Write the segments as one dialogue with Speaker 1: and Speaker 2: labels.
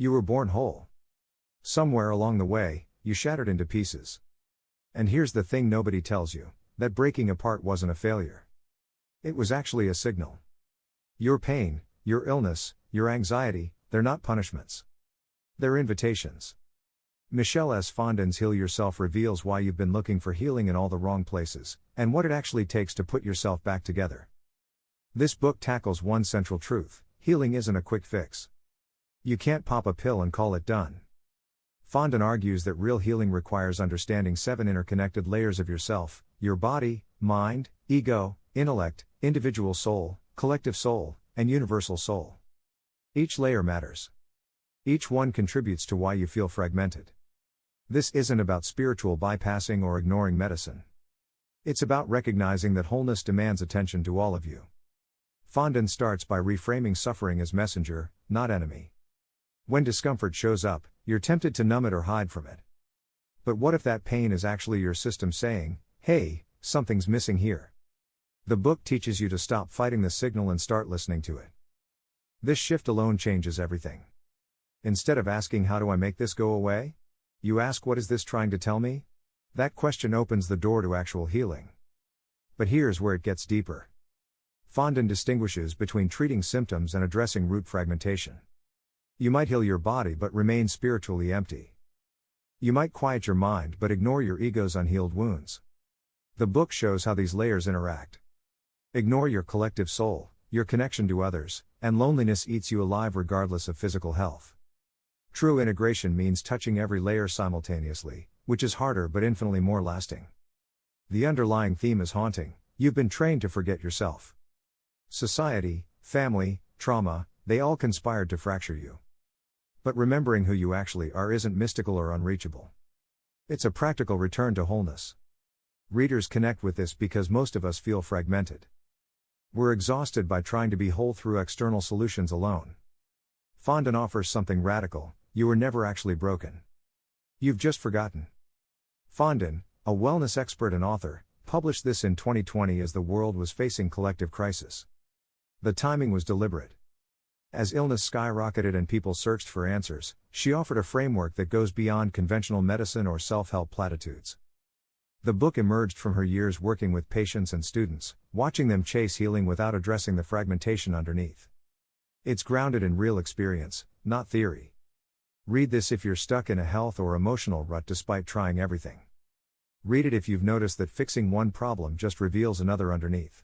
Speaker 1: You were born whole. Somewhere along the way, you shattered into pieces. And here's the thing nobody tells you, that breaking apart wasn't a failure. It was actually a signal. Your pain, your illness, your anxiety, they're not punishments. They're invitations. Michelle S Fondin's Heal Yourself reveals why you've been looking for healing in all the wrong places, and what it actually takes to put yourself back together. This book tackles one central truth: healing isn't a quick fix. You can't pop a pill and call it done. Fondin argues that real healing requires understanding 7 interconnected layers of yourself: your body, mind, ego, intellect, individual soul, collective soul, and universal soul. Each layer matters. Each one contributes to why you feel fragmented. This isn't about spiritual bypassing or ignoring medicine. It's about recognizing that wholeness demands attention to all of you. Fondin starts by reframing suffering as messenger, not enemy. When discomfort shows up, you're tempted to numb it or hide from it. But what if that pain is actually your system saying, "Hey, something's missing here"? The book teaches you to stop fighting the signal and start listening to it. This shift alone changes everything. Instead of asking, "How do I make this go away?" you ask, "What is this trying to tell me?" That question opens the door to actual healing. But here's where it gets deeper. Fondin distinguishes between treating symptoms and addressing root fragmentation. You might heal your body but remain spiritually empty. You might quiet your mind but ignore your ego's unhealed wounds. The book shows how these layers interact. Ignore your collective soul, your connection to others, and loneliness eats you alive regardless of physical health. True integration means touching every layer simultaneously, which is harder but infinitely more lasting. The underlying theme is haunting: you've been trained to forget yourself. Society, family, trauma, they all conspired to fracture you. But remembering who you actually are isn't mystical or unreachable. It's a practical return to wholeness. Readers connect with this because most of us feel fragmented. We're exhausted by trying to be whole through external solutions alone. Fondin offers something radical: you were never actually broken. You've just forgotten. Fondin, a wellness expert and author, published this in 2020 as the world was facing collective crisis. The timing was deliberate. As illness skyrocketed and people searched for answers, she offered a framework that goes beyond conventional medicine or self-help platitudes. The book emerged from her years working with patients and students, watching them chase healing without addressing the fragmentation underneath. It's grounded in real experience, not theory. Read this if you're stuck in a health or emotional rut despite trying everything. Read it if you've noticed that fixing one problem just reveals another underneath.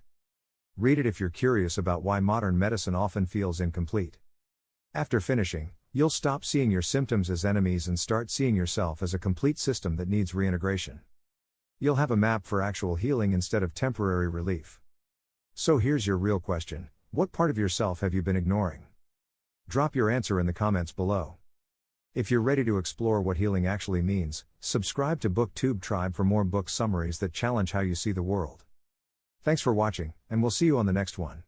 Speaker 1: Read it if you're curious about why modern medicine often feels incomplete. After finishing, you'll stop seeing your symptoms as enemies and start seeing yourself as a complete system that needs reintegration. You'll have a map for actual healing instead of temporary relief. So here's your real question: what part of yourself have you been ignoring? Drop your answer in the comments below. If you're ready to explore what healing actually means, subscribe to BookTubeTribe for more book summaries that challenge how you see the world. Thanks for watching, and we'll see you on the next one.